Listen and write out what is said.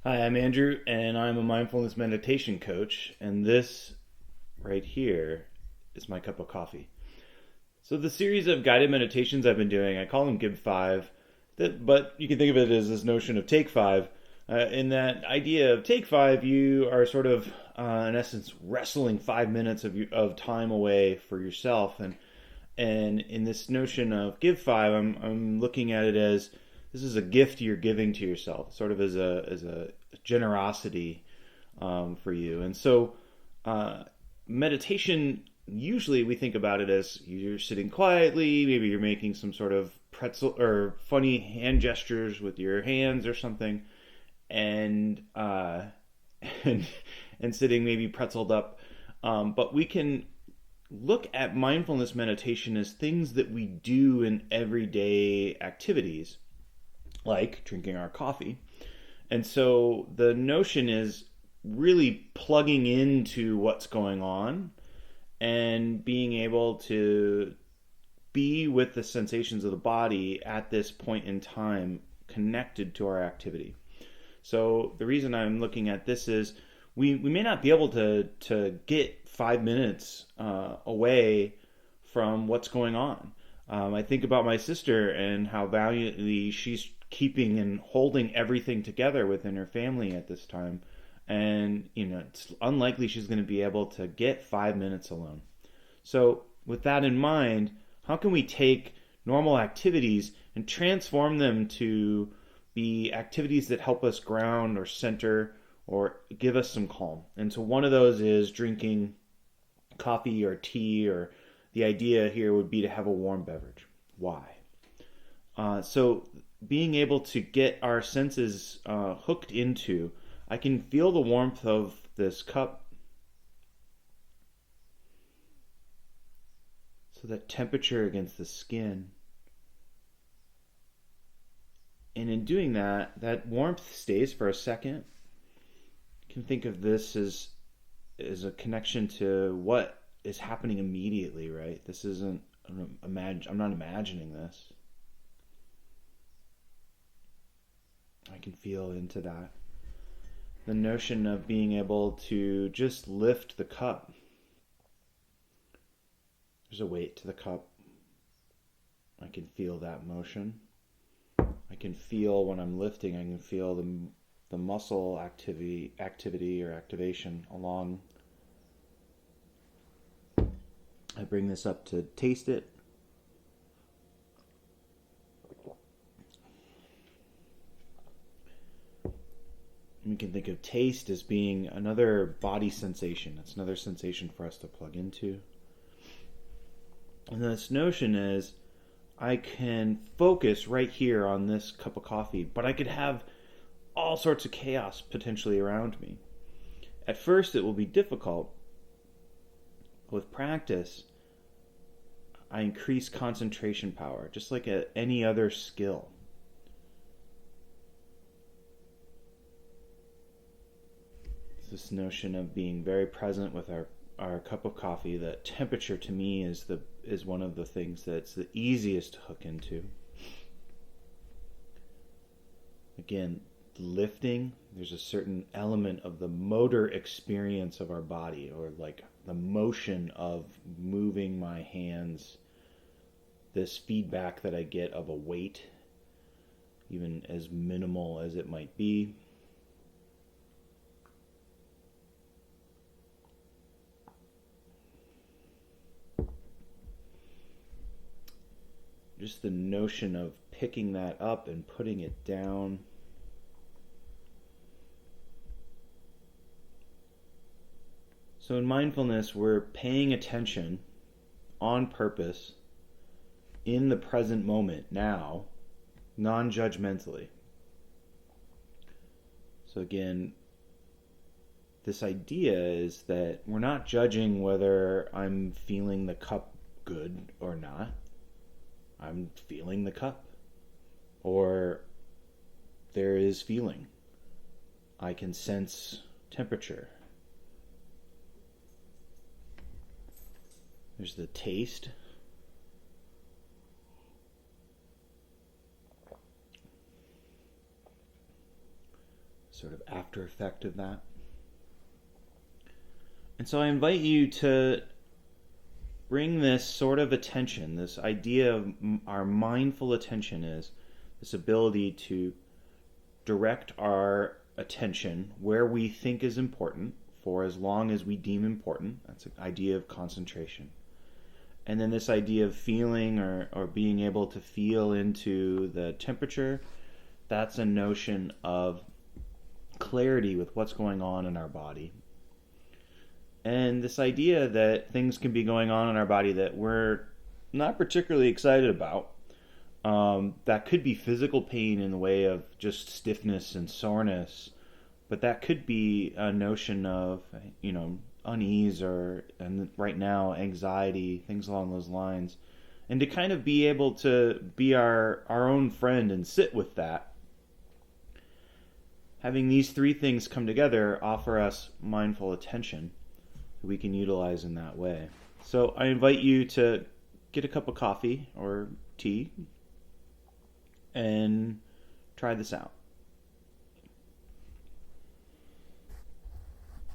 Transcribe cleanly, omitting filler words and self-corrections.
Hi, I'm Andrew, and I'm a mindfulness meditation coach. And this right here is my cup of coffee. So, the series of guided meditations I've been doing, I call them Give Five, but you can think of it as this notion of Take Five. In that idea of Take Five, you are sort of, in essence, wrestling 5 minutes of time away for yourself. And in this notion of Give Five, I'm looking at it as this is a gift you're giving to yourself, sort of as a generosity for you. And so, uh, meditation, usually we think about it as you're sitting quietly, maybe you're making some sort of pretzel or funny hand gestures with your hands or something, and and, and sitting maybe pretzeled up. But we can look at mindfulness meditation as things that we do in everyday activities, like drinking our coffee. And so the notion is really plugging into what's going on and being able to be with the sensations of the body at this point in time connected to our activity. So the reason I'm looking at this is we may not be able to get 5 minutes away from what's going on. I think about my sister and how valiantly she's keeping and holding everything together within her family at this time. And, it's unlikely she's going to be able to get 5 minutes alone. So, with that in mind, how can we take normal activities and transform them to be activities that help us ground or center or give us some calm? And so, one of those is drinking coffee or tea, or the idea here would be to have a warm beverage. Why? So being able to get our senses hooked into, I can feel the warmth of this cup. So that temperature against the skin. And in doing that, that warmth stays for a second. You can think of this as a connection to what is happening immediately, right? This isn't, I'm not imagining this. I can feel into that. The notion of being able to just lift the cup. There's a weight to the cup. I can feel that motion. I can feel when I'm lifting, I can feel the muscle activity or activation along. I bring this up to taste it. We can think of taste as being another body sensation. It's another sensation for us to plug into. And this notion is I can focus right here on this cup of coffee, but I could have all sorts of chaos potentially around me. At first, it will be difficult. With practice, I increase concentration power, just like any other skill. This notion of being very present with our cup of coffee. That temperature to me is one of the things that's the easiest to hook into. Again, lifting, there's a certain element of the motor experience of our body, or like the motion of moving my hands, this feedback that I get of a weight, even as minimal as it might be. Just the notion of picking that up and putting it down. So in mindfulness, we're paying attention on purpose in the present moment, now, non-judgmentally. So again, this idea is that we're not judging whether I'm feeling the cup good or not. I'm feeling the cup. Or there is feeling. I can sense temperature. There's the taste. sort of after effect of that. And so I invite you to bring this sort of attention, this idea of our mindful attention is this ability to direct our attention where we think is important for as long as we deem important. That's an idea of concentration. And then this idea of feeling or being able to feel into the temperature, that's a notion of clarity with what's going on in our body. And this idea that things can be going on in our body that we're not particularly excited about, that could be physical pain in the way of just stiffness and soreness, but that could be a notion of, unease and right now, anxiety, things along those lines. And to kind of be able to be our own friend and sit with that. Having these three things come together offer us mindful attention that we can utilize in that way. So I invite you to get a cup of coffee or tea and try this out.